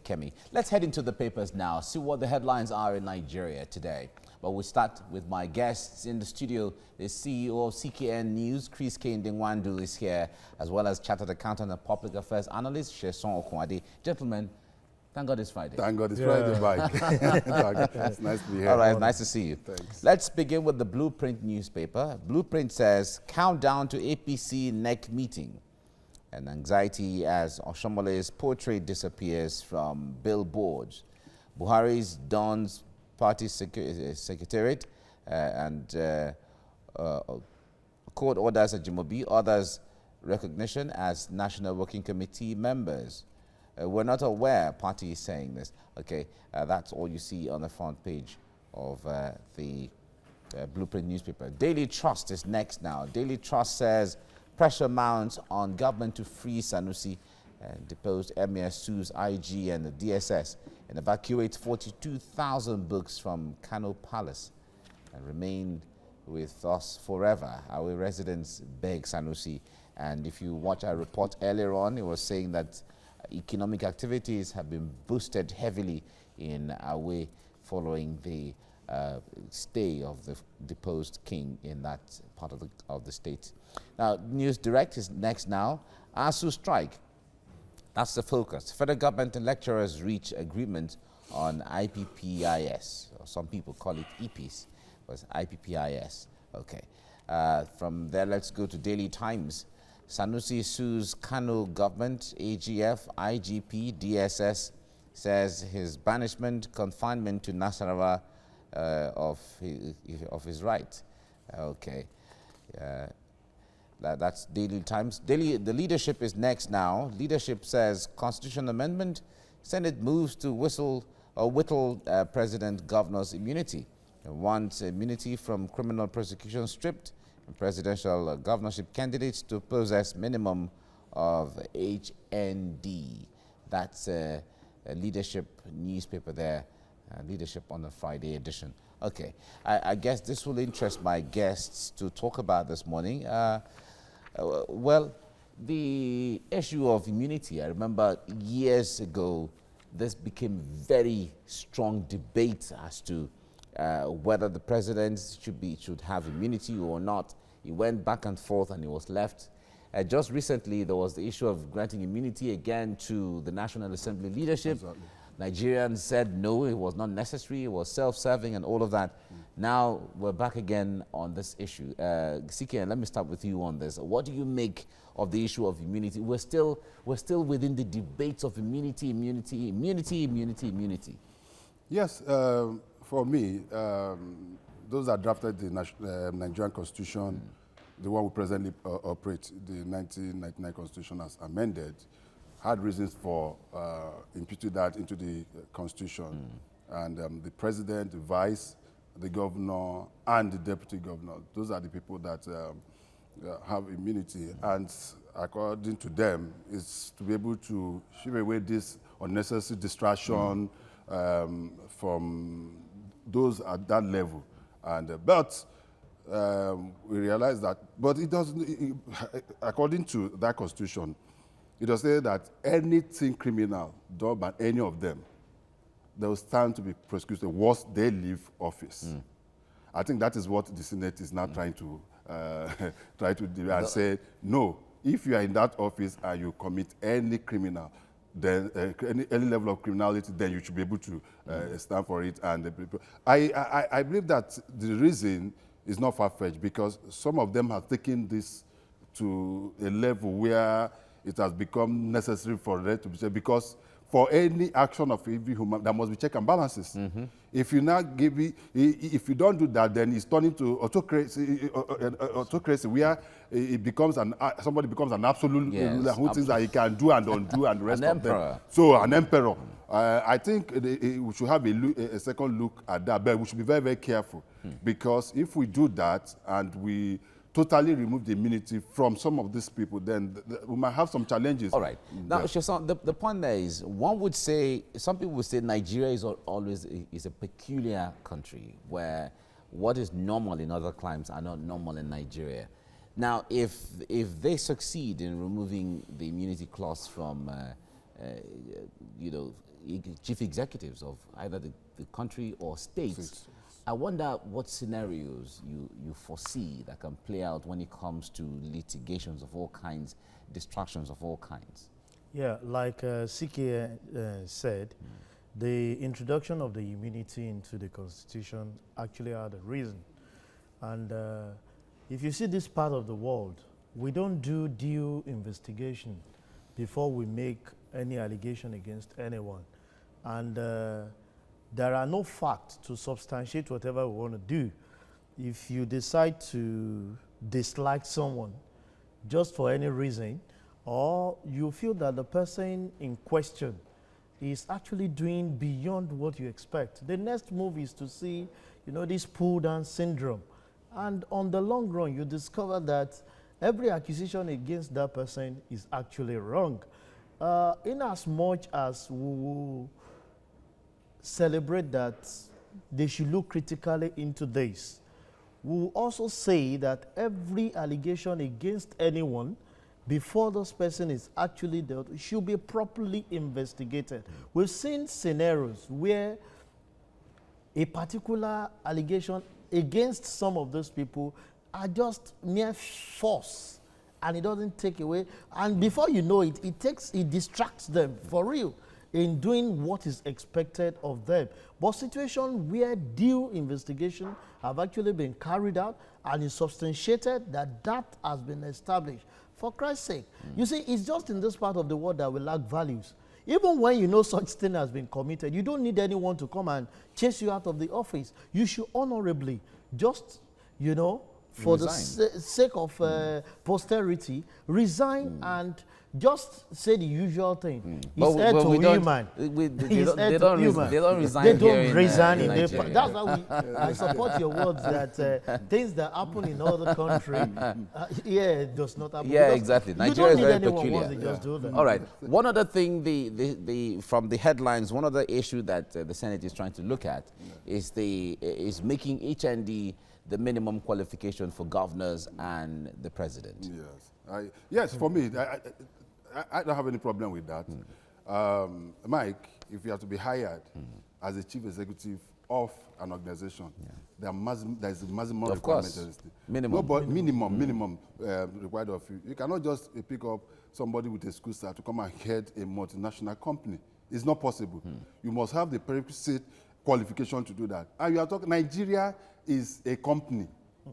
Kemi. Let's head into the papers now, see what the headlines are in Nigeria today. But we'll start with my guests in the studio. The CEO of CKN News, Chris Ndingwandu, is here, as well as Chartered Accountant and Public Affairs Analyst, Sheson Okwade. Gentlemen, thank God it's Friday. Thank God it's Friday, Mike. It's nice to be here. All right, nice to see you. Thanks. Let's begin with the Blueprint newspaper. Blueprint says, countdown to APC NEC meeting. And anxiety as Oshiomole's portrait disappears from Billboards. Buhari's Don's party secretariat and court orders Ajimobi, others recognition as National Working Committee members. We're not aware, party is saying this. Okay, that's all you see on the front page of the Blueprint newspaper. Daily Trust is next now. Daily Trust says pressure mounts on government to free Sanusi and deposed Emir sues IG and the DSS and evacuates 42,000 books from Kano Palace and remain with us forever. Our residents beg Sanusi. And if you watch our report earlier on, it was saying that economic activities have been boosted heavily in our way following the stay of the deposed king in that part of the state. Now, News Direct is next now. ASU strike. That's the focus. Federal government and lecturers reach agreement on IPPIS. Or some people call it EPIS, but it's IPPIS. Okay. From there, let's go to Daily Times. Sanusi sues Kano government, AGF, IGP, DSS, says his banishment, confinement to Nasarawa of his right. Okay. That's Daily Times. The leadership is next now. Leadership says constitutional amendment. Senate moves to whittle president governor's immunity. It wants immunity from criminal prosecution stripped. And presidential governorship candidates to possess minimum of HND. That's a leadership newspaper there. Leadership on the Friday edition. Okay, I guess this will interest my guests to talk about this morning. Well, the issue of immunity, I remember years ago, this became very strong debate as to whether the president should have immunity or not. He went back and forth and he was left. Just recently, there was the issue of granting immunity again to the National Assembly leadership. Exactly. Nigerians said no, it was not necessary, it was self-serving and all of that. Now we're back again on this issue. CK, let me start with you on this. What do you make of the issue of immunity? We're still within the debates of immunity. Yes, for me, those that drafted the Nigerian Constitution, the one we presently operate, the 1999 Constitution as amended, had reasons for imputing that into the Constitution. And the president, the vice, the governor, and the deputy governor, those are the people that have immunity. And according to them, is to be able to shift away this unnecessary distraction from those at that level. And but we realize that, but it doesn't, according to that Constitution, it does say that anything criminal done by any of them, they will stand to be prosecuted once they leave office. I think that is what the Senate is now trying to do and say, no, if you are in that office and you commit any criminal, then any level of criminality, then you should be able to stand for it. And I believe that the reason is not far-fetched because some of them have taken this to a level where it has become necessary for them to be said, because for any action of every human, there must be check and balances. If you now give it, if you don't do that, then it's turning to autocracy, where it becomes somebody becomes an absolute ruler who thinks that he can do and undo and the rest of them. So an emperor. I think we should have a second look at that, but we should be very, very careful because if we do that and we totally remove the immunity from some of these people, then we might have some challenges. All right. Now, Sheson, the point there is, one would say, some people would say Nigeria is always a peculiar country where what is normal in other climes are not normal in Nigeria. Now, if they succeed in removing the immunity clause from you know, chief executives of either the country or states. I wonder what scenarios you foresee that can play out when it comes to litigations of all kinds, distractions of all kinds. Yeah, like CK said, the introduction of the immunity into the Constitution actually had a reason. And if you see this part of the world, we don't do due investigation before we make any allegation against anyone. And there are no facts to substantiate whatever we want to do. If you decide to dislike someone just for any reason, or you feel that the person in question is actually doing beyond what you expect, the next move is to see, you know, this pull down syndrome. And on the long run, you discover that every accusation against that person is actually wrong. In as much as we will celebrate that they should look critically into this, we will also say that every allegation against anyone before this person is actually dealt with should be properly investigated. We've seen scenarios where a particular allegation against some of those people are just mere force, and it doesn't take away. And before you know it, it distracts them for real in doing what is expected of them. But situations where due investigation have actually been carried out and is substantiated that has been established. For Christ's sake, you see, it's just in this part of the world that we lack values. Even when you know such thing has been committed, you don't need anyone to come and chase you out of the office. You should honorably, just, you know, for resign. The sake of posterity, resign and just say the usual thing. He's heir to human. They don't resign. They don't resign in Nigeria. That's why I support your words that things that happen in other countries, it does not happen. Yeah, exactly. Nigeria is very peculiar. Just do that. All right. One other thing, from the headlines, one other issue that the Senate is trying to look at is making HND the minimum qualification for governors and the president. Yes, for me, I don't have any problem with that. Mike, if you have to be hired as a chief executive of an organization, there is a maximum requirement. Minimum required of you. You cannot just pick up somebody with a school start to come and head a multinational company. It's not possible. You must have the prerequisite qualification to do that. And you are talking, Nigeria is a company.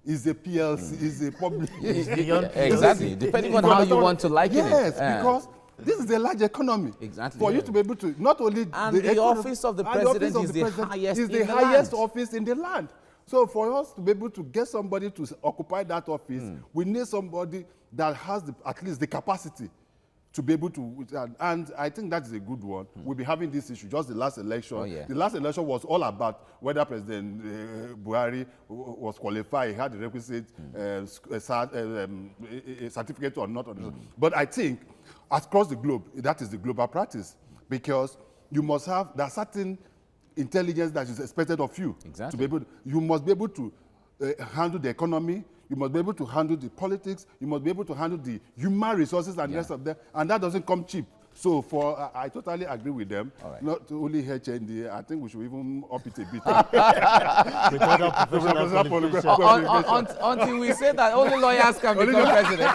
Is a PLC, is a public. Exactly, depending on how you want to liken it. Yes, because this is a large economy. Exactly. For you to be able to, not only... And the office of the president is the highest office in the land. So for us to be able to get somebody to occupy that office, we need somebody that has at least the capacity to be able to, and I think that is a good one. We'll be having this issue, just the last election. The last election was all about whether President Buhari was qualified, he had the requisite certificate or not. But I think across the globe, that is the global practice, because you must have, there are certain intelligence that is expected of you. To be able to, you must be able to handle the economy, you must be able to handle the politics, you must be able to handle the human resources and the rest of them, and that doesn't come cheap. So I totally agree with them. Not only HND, I think we should even up it a bit. Until we say that only lawyers can become president.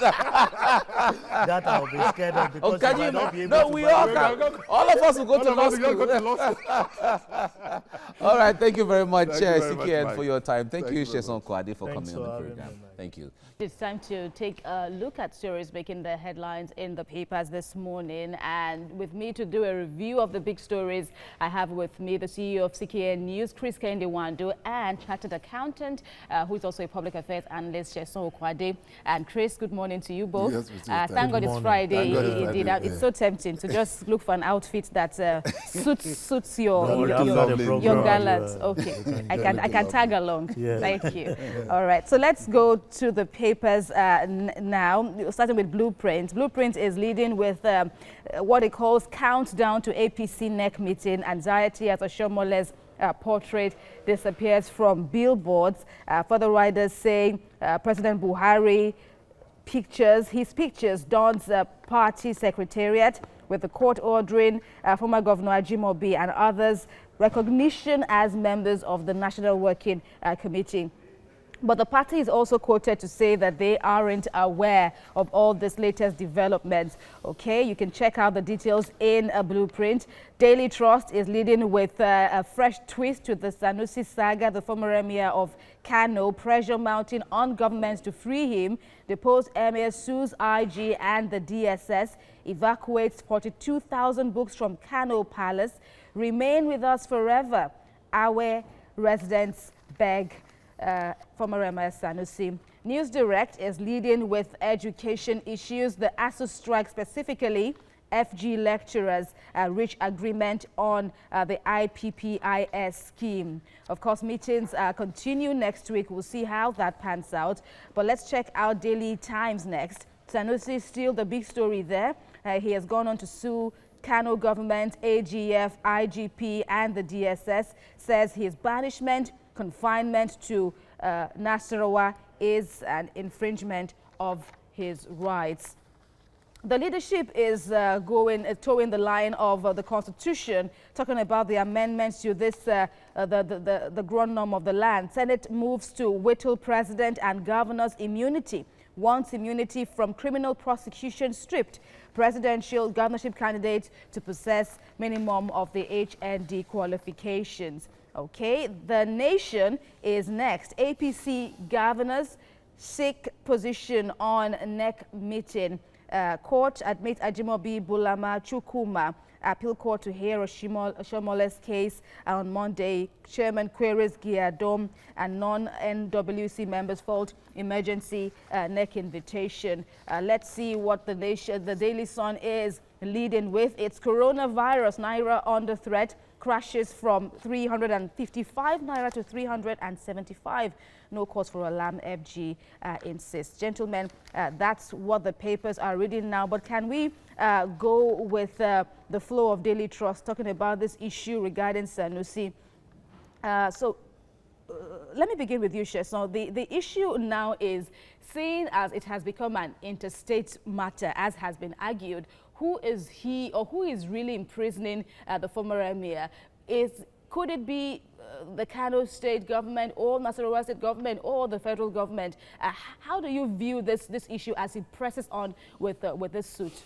That I'll be scared of, because you might not be able to. No, we all can. All of us will go to law school. All right, thank you very much, CKN, for your time. Thank you, Sheson Kwade, for coming on the program. Thank you. It's time to take a look at stories making the headlines in the papers this morning. And with me to do a review of the big stories, I have with me the CEO of CKN News, Chris Kende-Wando, and chartered accountant, who is also a public affairs analyst, Sheson Kwade. And Chris, good morning to you both. Yes, thank God it's Friday. Indeed, it's so tempting to just look for an outfit that suits your gallant. Okay, I can tag along. Thank you. All right, so let's go to the papers now, starting with Blueprint. Blueprint is leading with what it calls countdown to APC NEC meeting, anxiety as Oshiomhole's portrait disappears from Billboards. Further writers say President Buhari his pictures dons party secretariat, with the court ordering former Governor Ajimobi and others recognition as members of the National Working Committee. But the party is also quoted to say that they aren't aware of all this latest developments. Okay, you can check out the details in a blueprint. Daily Trust is leading with a fresh twist to the Sanusi saga. The former emir of Kano, pressure mounting on governments to free him. Deposed emir sues IG and the DSS. Evacuates 42,000 books from Kano Palace. Remain with us forever. Our residents beg. Former Emir Sanusi. News Direct is leading with education issues. The ASU strike specifically, FG lecturers reach agreement on the IPPIS scheme. Of course, meetings continue next week. We'll see how that pans out. But let's check out Daily Times next. Sanusi is still the big story there. He has gone on to sue Kano government, AGF, IGP, and the DSS. Says his banishment, confinement to Nasarawa is an infringement of his rights. The leadership is towing the line of the Constitution, talking about the amendments to this, the Grundnorm of the land. Senate moves to whittle president and governor's immunity, wants immunity from criminal prosecution stripped. Presidential governorship candidates to possess minimum of the HND qualifications. Okay, The Nation is next. APC governors seek position on NEC meeting. Court admits Ajimobi, Bulama, Chukuma. Appeal court to hear Oshiomhole's case on Monday. Chairman queries Giadom and non-NWC members fault emergency NEC invitation. Let's see what the Daily Sun is leading with. It's coronavirus. Naira under threat. Crashes from 355 Naira to 375. No cause for alarm, FG insists. Gentlemen, that's what the papers are reading now. But can we go with the flow of Daily Trust, talking about this issue regarding Sanusi? Let me begin with you, Sheson. The issue now is, seeing as it has become an interstate matter, as has been argued, who is he or who is really imprisoning the former emir? Could it be the Kano state government or Nasarawa state government or the federal government? How do you view this issue as it presses on with this suit?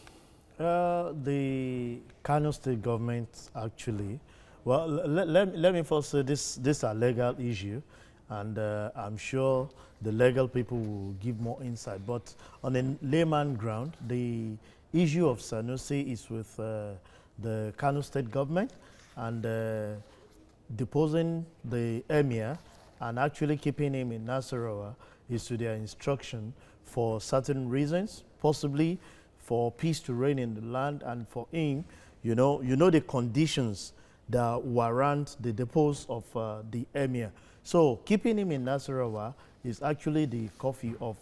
The Kano state government actually, well, let me first say this is a legal issue, and I'm sure the legal people will give more insight. But on a layman ground, the issue of Sanusi is with the Kano state government, and deposing the emir and actually keeping him in Nasarawa is to their instruction for certain reasons, possibly for peace to reign in the land, and for him, you know the conditions that warrant the depose of the emir. So keeping him in Nasarawa is actually the coffee of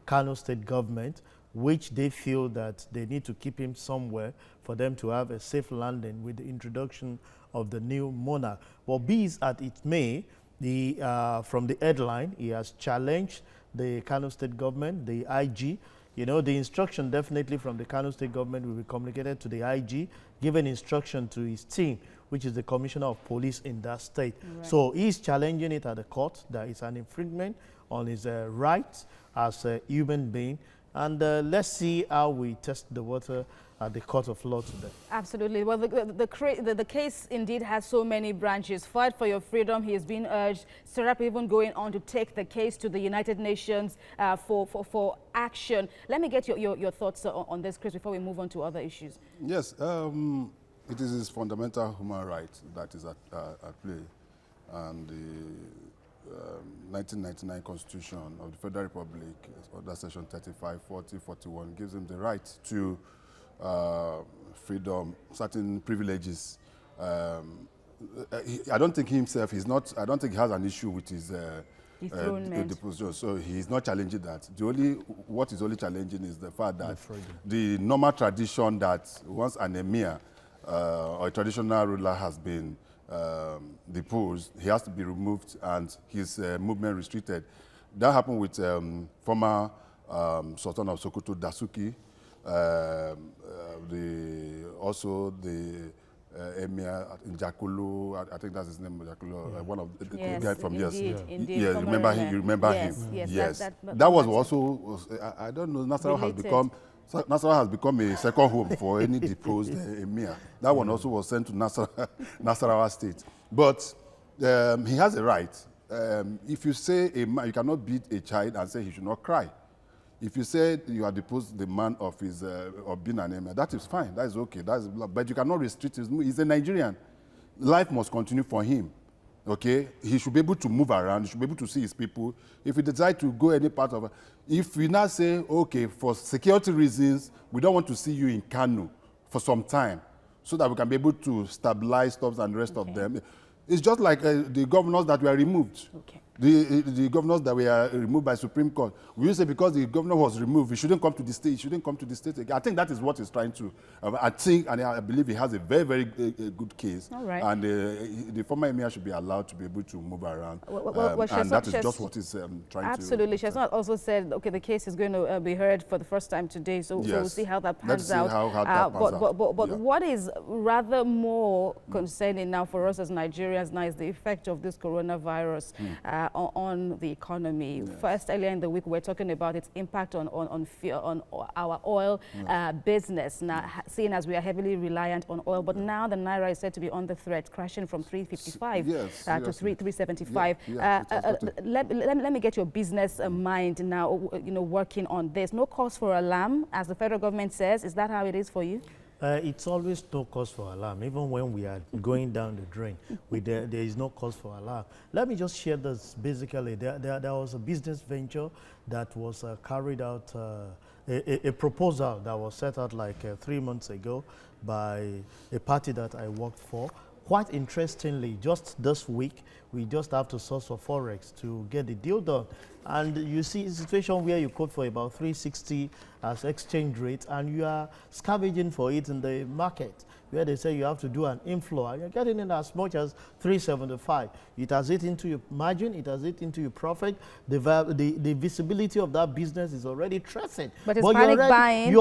Kano state government, which they feel that they need to keep him somewhere for them to have a safe landing with the introduction of the new monarch. Well, be as it may, from the headline, he has challenged the Kano state government, the IG. You know, the instruction definitely from the Kano state government will be communicated to the IG, given instruction to his team, which is the commissioner of police in that state. Right. So he's challenging it at the court that it's an infringement on his rights as a human being. And let's see how we test the water at the court of law today. Absolutely. Well, the case indeed has so many branches. Fight for your freedom. He has been urged. Serap even going on to take the case to the United Nations for action. Let me get your thoughts on this, Chris, before we move on to other issues. Yes, it is his fundamental human right that is at play, and the 1999 Constitution of the Federal Republic, under Section 35, 40, 41, gives him the right to freedom, certain privileges. I don't think himself, I don't think he has an issue with his deposition, so he's not challenging that. What is only challenging is the fact that the normal tradition that once an emir or a traditional ruler has been deposed, he has to be removed and his movement restricted. That happened with former Sultan of Sokoto, Dasuki. Also the Emir in Jakulu, I think that's his name, Jakulu, one of the guy from indeed, yes, remember him? You remember him? Yes. That was also I don't know. Nasarawa has become a second home for any deposed Emir. That one also was sent to Nasarawa State, but he has a right. If you say you cannot beat a child and say he should not cry. If you say you are deposed the man of his of being an emir, that is fine. That is okay. But you cannot restrict his move. He's a Nigerian. Life must continue for him. Okay, he should be able to move around. He should be able to see his people. If he decides to go any part of, if we now say, okay, for security reasons, we don't want to see you in Kano for some time, so that we can be able to stabilize stuff and the rest of them. It's just like the governors that were removed. Okay. The governors that were removed by Supreme Court. We used to say because the governor was removed, he shouldn't come to the state. He shouldn't come to the state again. I think that is what he's trying to. I think, and I believe he has a very, very good case. All right. And the former emir should be allowed to be able to move around. And that is just what he's trying to. Absolutely. Shazwan also said, okay, the case is going to be heard for the first time today, so we'll see how that pans out. But what is rather more concerning now for us as Nigerians now is the effect of this coronavirus on the economy. Yes. First, earlier in the week, we're talking about its impact on our oil business, now seeing as we are heavily reliant on oil. But now the Naira is said to be under threat, crashing from 355 to 375. Let me get your business mind now, working on this. No cause for alarm, as the federal government says. Is that how it is for you? It's always no cause for alarm. Even when we are going down the drain, there is no cause for alarm. Let me just share this. Basically, there was a business venture that was carried out, a proposal that was set out like 3 months ago by a party that I worked for. Quite interestingly, just this week, we just have to source for Forex to get the deal done. And you see a situation where you quote for about 360 as exchange rate, and you are scavenging for it in the market, where they say you have to do an inflow, and you're getting in as much as 375. It has hit into your margin, it has hit into your profit. The visibility of that business is already threatened. But it's panic buying. You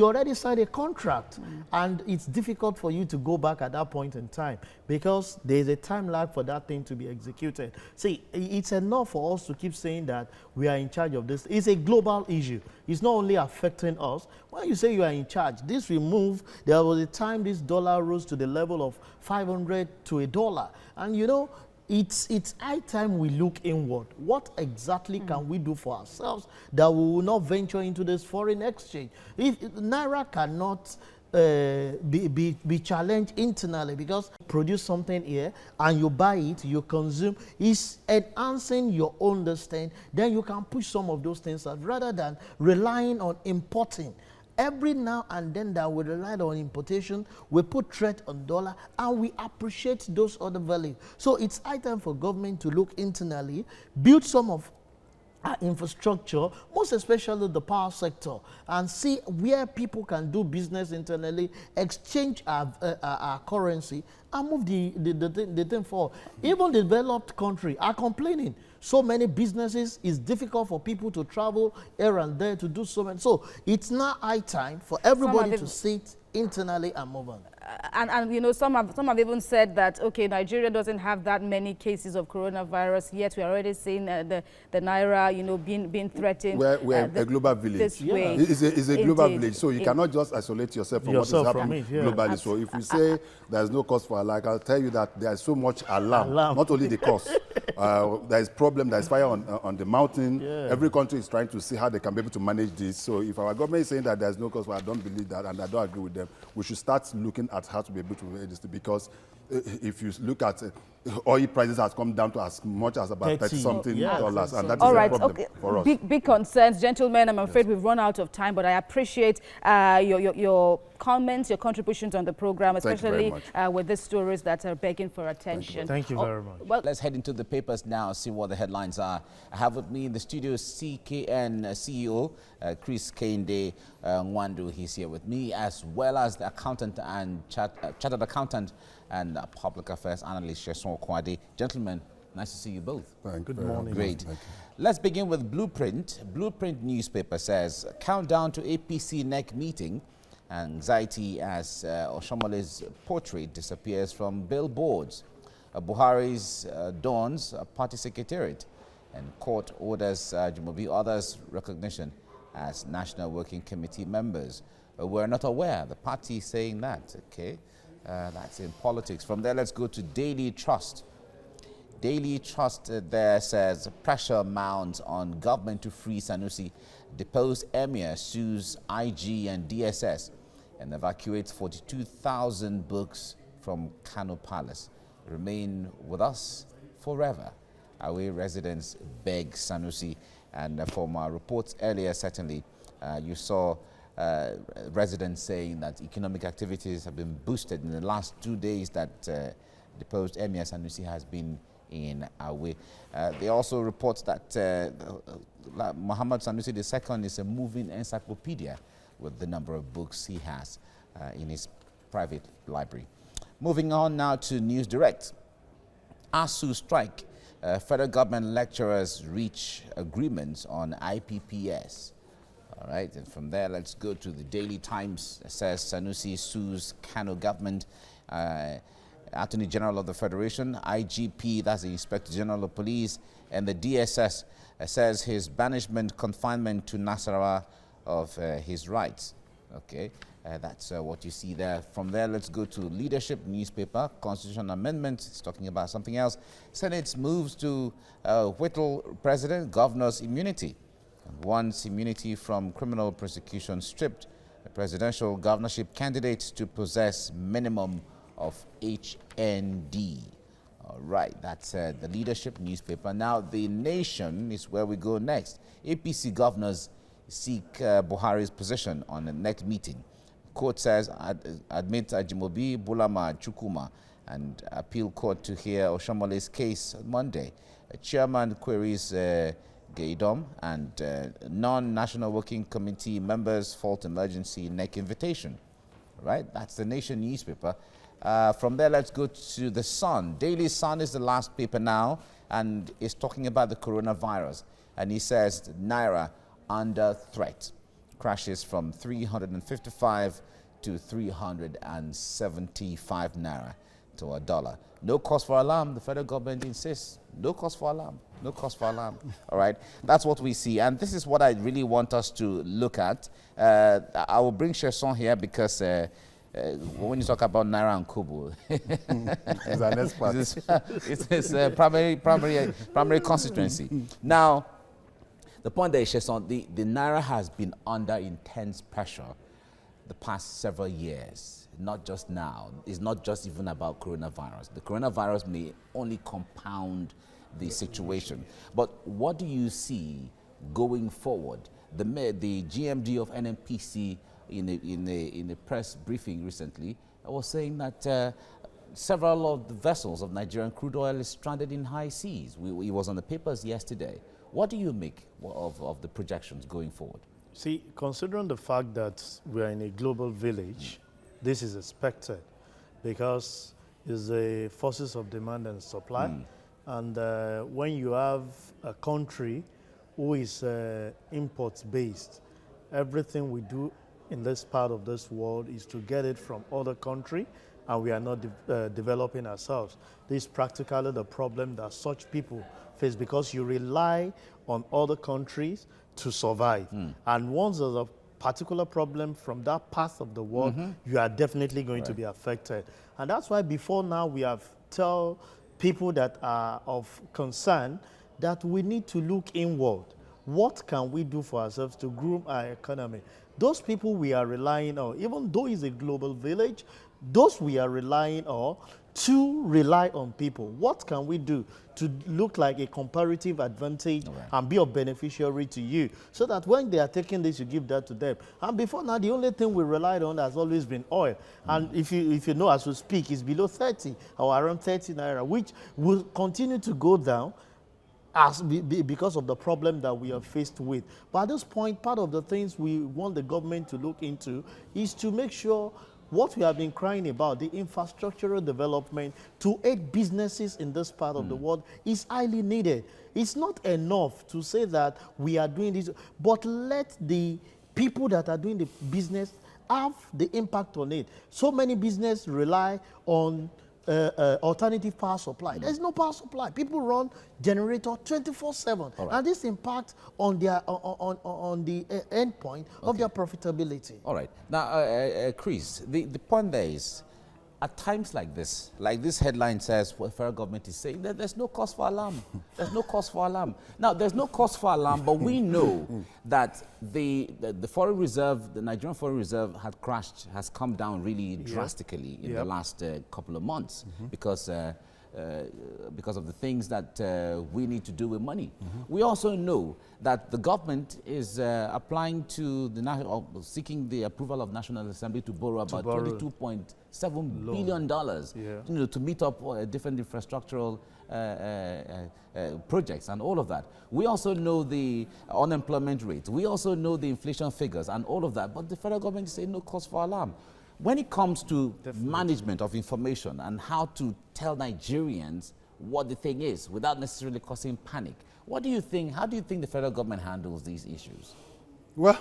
already signed a contract, and it's difficult for you to go back at that point in time because there's a time lag for that thing to be executed. See, it's enough for us to keep saying that we are in charge of this. It's a global issue. It's not only affecting us. When you say you are in charge, this will move. There was a time this dollar rose to the level of 500 to $1. And it's high time we look inward. What exactly can we do for ourselves that we will not venture into this foreign exchange? If Naira cannot be challenged internally, because produce something here and you buy it, you consume, is enhancing your understanding, then you can push some of those things out rather than relying on importing. Every now and then that we rely on importation, we put threat on dollar and we appreciate those other values. So it's high time for government to look internally, build some of our infrastructure, most especially the power sector, and see where people can do business internally, exchange our currency, and move the thing forward. Even developed countries are complaining. So many businesses, it's difficult for people to travel here and there to do so many. So it's now high time for everybody to sit internally and move on. And some have even said that, okay, Nigeria doesn't have that many cases of coronavirus, yet we're already seeing the Naira, being threatened. We're a global village. This way. It's a global village, so you cannot just isolate yourself from what is happening globally. So if you say there's no cause for alarm, I'll tell you that there is so much alarm. Not only the cause. There is problem, there is fire on the mountain. Every country is trying to see how they can be able to manage this. So if our government is saying that there's no cause for, I don't believe that, and I don't agree with them. We should start looking at how to be able to manage this, because if you look at oil prices has come down to as much as about $30-something, and that is a problem for us. Big concerns. Gentlemen, I'm afraid we've run out of time, but I appreciate your comments, your contributions on the program, especially with these stories that are begging for attention. Thank you very much. Well, let's head into the papers now, see what the headlines are. I have with me in the studio CKN CEO, Chris Kende Nwandu. He's here with me, as well as the accountant and chartered accountant and public affairs analyst, Sheswan Kwade. Gentlemen, Nice to see you both. Good morning. Great. Let's begin with Blueprint. Blueprint newspaper says, countdown to APC NEC meeting. Anxiety as Oshomhole's portrait disappears from billboards. Buhari's dawns party secretariat. And court orders Ajimobi others recognition as National Working Committee members. We're not aware. The party is saying that. Okay, that's in politics. From there, let's go to Daily Trust. Daily Trust there says pressure mounts on government to free Sanusi. Deposed Emir sues IG and DSS and evacuates 42,000 books from Kano Palace. Remain with us forever. Away residents beg Sanusi. And from our reports earlier, certainly, you saw residents saying that economic activities have been boosted in the last 2 days that deposed Emir Sanusi has been in Away. They also report that Muhammad Sanusi II is a moving encyclopedia with the number of books he has in his private library. Moving on now to News Direct. ASU strike. Federal government lecturers reach agreements on IPPS. All right, and from there, let's go to the Daily Times. It says Sanusi sues Kano government. Attorney General of the Federation, IGP, that's the Inspector General of Police, and the DSS says his banishment, confinement to Nasarawa of his rights. Okay, that's what you see there. From there, let's go to Leadership newspaper. Constitutional amendment, it's talking about something else. Senate moves to whittle president, governor's immunity. Wants immunity from criminal prosecution stripped. A presidential governorship candidate to possess minimum of HND. All right, that's the Leadership newspaper. Now, The Nation is where we go next. APC governors seek Buhari's position on the next meeting. Court says admit Ajimobi, Bulama, Chukuma, and appeal court to hear Oshomhole's case on Monday. A chairman queries Gaydom and non-National Working Committee members fault emergency NEC invitation. Right, that's The Nation newspaper. From there, let's go to The Sun. Daily Sun is the last paper now, and is talking about the coronavirus. And he says Naira under threat. Crashes from 355 to 375 Naira to a dollar. No cause for alarm, the federal government insists. No cause for alarm. No cause for alarm. All right, that's what we see. And this is what I really want us to look at. I will bring Sheson here because when you talk about Naira and Kobo, He's an expert. it's a primary constituency. Now, the point there is, Sheson, the Naira has been under intense pressure the past several years, not just now. It's not just even about coronavirus. The coronavirus may only compound the situation. But what do you see going forward? The GMD of NNPC in a press briefing recently was saying that several of the vessels of Nigerian crude oil is stranded in high seas. It was on the papers yesterday. What do you make of the projections going forward? See, considering the fact that we are in a global village, this is expected because it's the forces of demand and supply. And when you have a country who is import-based, everything we do in this part of this world is to get it from other country, and we are not developing ourselves. This is practically the problem that such people face because you rely on other countries to survive. And once there's a particular problem from that part of the world, you are definitely going to be affected. And that's why before now we have tell people that are of concern that we need to look inward. What can we do for ourselves to groom our economy? Those people we are relying on, even though it's a global village, those we are relying on to rely on people. What can we do to look like a comparative advantage and be a beneficiary to you so that when they are taking this, you give that to them? And before now, the only thing we relied on has always been oil. And if you know, as we speak, it's below 30 or around 30 Naira, which will continue to go down because of the problem that we are faced with. But at this point, part of the things we want the government to look into is to make sure what we have been crying about, the infrastructural development to aid businesses in this part of the world, is highly needed. It's not enough to say that we are doing this, but let the people that are doing the business have the impact on it. So many businesses rely on alternative power supply. There's no power supply. People run generator 24/7, Right. and this impacts on their on the end point of their profitability. All right. Now, Chris, the point there is, at times like this headline says, what the federal government is saying, that there's no cause for alarm. There's no cause for alarm. Now, there's no cause for alarm, but we know that the foreign reserve, the Nigerian foreign reserve has come down really drastically in the last couple of months because of the things that we need to do with money. We also know that the government is applying to the seeking the approval of National Assembly to borrow about $22.7 billion to meet up different infrastructural projects and all of that. We also know the unemployment rate. We also know the inflation figures and all of that. But the federal government is saying no cause for alarm. When it comes to management of information and how to tell Nigerians what the thing is without necessarily causing panic, what do you think? How do you think the federal government handles these issues? Well,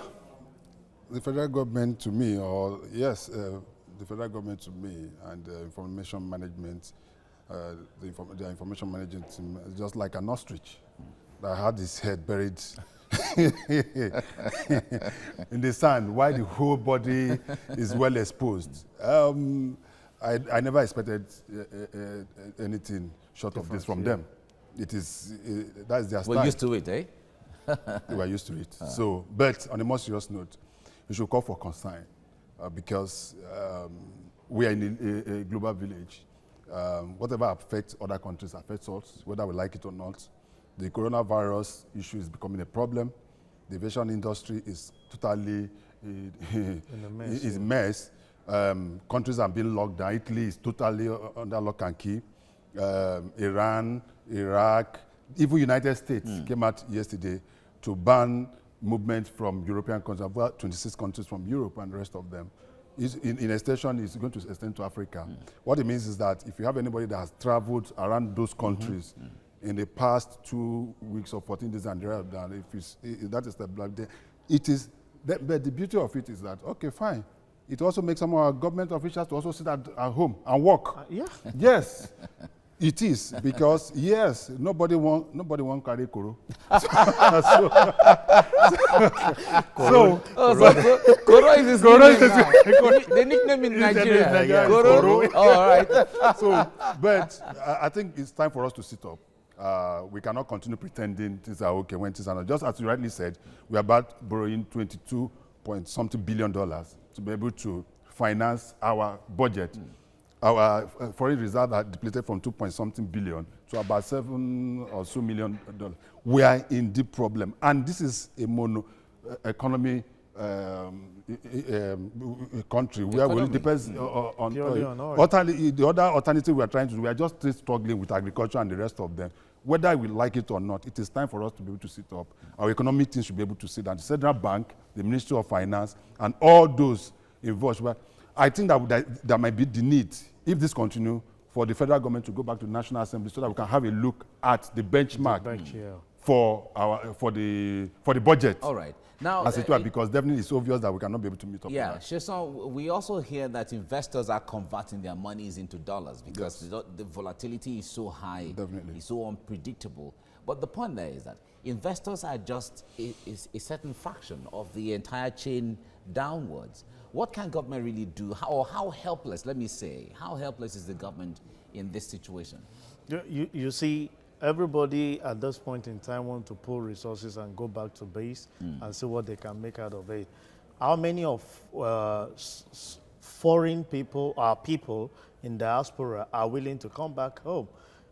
the federal government to me, the federal government to me and information management, the information management team is just like an ostrich that had his head buried in the sand while the whole body is well exposed. I never expected anything short of this from them. That's their style. We're used to it, eh? They were used to it. So, but on a more serious note, we should call for concern because we are in a global village. Whatever affects other countries affects us, whether we like it or not. The coronavirus issue is becoming a problem. The aviation industry is totally a mess. Countries are being locked down. Italy is totally under lock and key. Iran, Iraq, even United States came out yesterday to ban movement from European countries, about 26 countries from Europe and the rest of them. In extension, it's going to extend to Africa. What it means is that if you have anybody that has traveled around those countries in the past 2 weeks or 14 days and thereafter, if that is the black day, it is. But the beauty of it is that, okay, fine. It also makes some of our government officials to also sit at home and work. Yes, it is, because yes, nobody want carry koro. Koro is his nickname. The nickname in Nigeria. Koro. All right. So, but I think it's time for us to sit up. We cannot continue pretending things are okay when things are not. Just as you rightly said, we are about borrowing $22-point-something billion to be able to finance our budget. Our foreign reserves are depleted from $2-point-something billion to about $7 or so million. We are in deep problem, and this is a mono economy country where we depends on oil. The other alternative we are trying to do, we are just still struggling with agriculture and the rest of them. Whether we like it or not, it is time for us to be able to sit up. Our economic team should be able to sit down. The Central Bank, the Ministry of Finance, and all those involved. Well, I think that there might be the need, if this continues, for the federal government to go back to the National Assembly so that we can have a look at the benchmark for the budget. All right. Now, as it were, because definitely it's obvious that we cannot be able to meet up with that. Sheson, we also hear that investors are converting their monies into dollars because the volatility is so high, it's so unpredictable. But the point there is that investors are just a certain fraction of the entire chain downwards. What can government really do, or how helpless, let me say, how helpless is the government in this situation? You see, everybody at this point in time wants to pull resources and go back to base and see what they can make out of it. How many of foreign people, people in diaspora, are willing to come back home?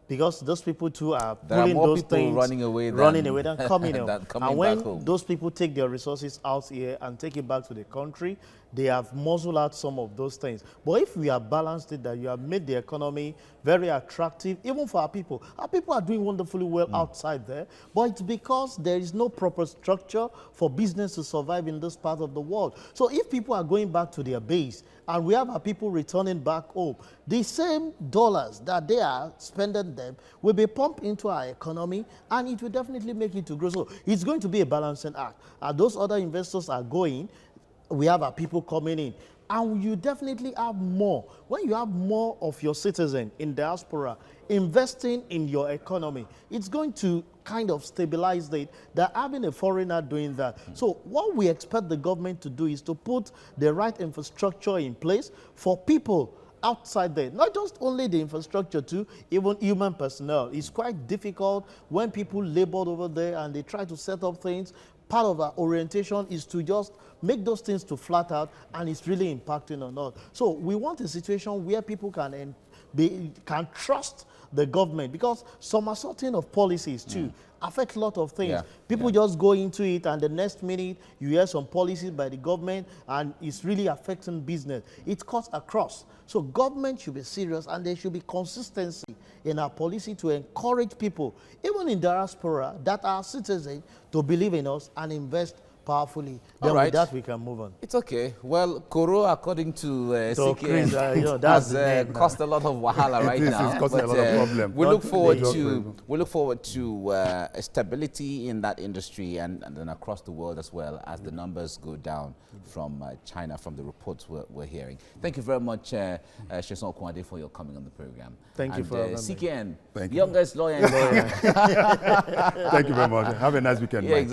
because those people too are There are pulling more those people things, running away than coming home. than coming And when back home. those people take their resources out here and take it back to the country, they have muzzled out some of those things. But if we have balanced it, that you have made the economy very attractive, even for our people are doing wonderfully well outside there, but it's because there is no proper structure for business to survive in this part of the world. So if people are going back to their base, and we have our people returning back home, the same dollars that they are spending them will be pumped into our economy, and it will definitely make it to grow. So it's going to be a balancing act. Those other investors are going, we have our people coming in, and you definitely have more. When you have more of your citizens in diaspora investing in your economy, it's going to kind of stabilize it. They're having a foreigner doing that. So what we expect the government to do is to put the right infrastructure in place for people outside there, not just only the infrastructure too, even human personnel. It's quite difficult when people labored over there and they try to set up things. Part of our orientation is to just make those things to flat out, and it's really impacting on us. So we want a situation where people can trust the government, because some assorting of policies too affect a lot of things. People just go into it, and the next minute you hear some policies by the government and it's really affecting business. It cuts across. So government should be serious, and there should be consistency in our policy to encourage people, even in diaspora, that are citizens, to believe in us and invest powerfully. Then with that we can move on. It's okay. Well, Koro, according to Chris, CKN, that's has caused a lot of wahala right now. It's causing a lot of problems. We look forward to stability in that industry and then across the world as well, as the numbers go down from China, from the reports we're hearing. Thank you very much, Sheson Okwade, for your coming on the program. Thank you for having me. CKN, Thank you. youngest lawyer in town. Thank you very much. Have a nice weekend. Yeah, exactly.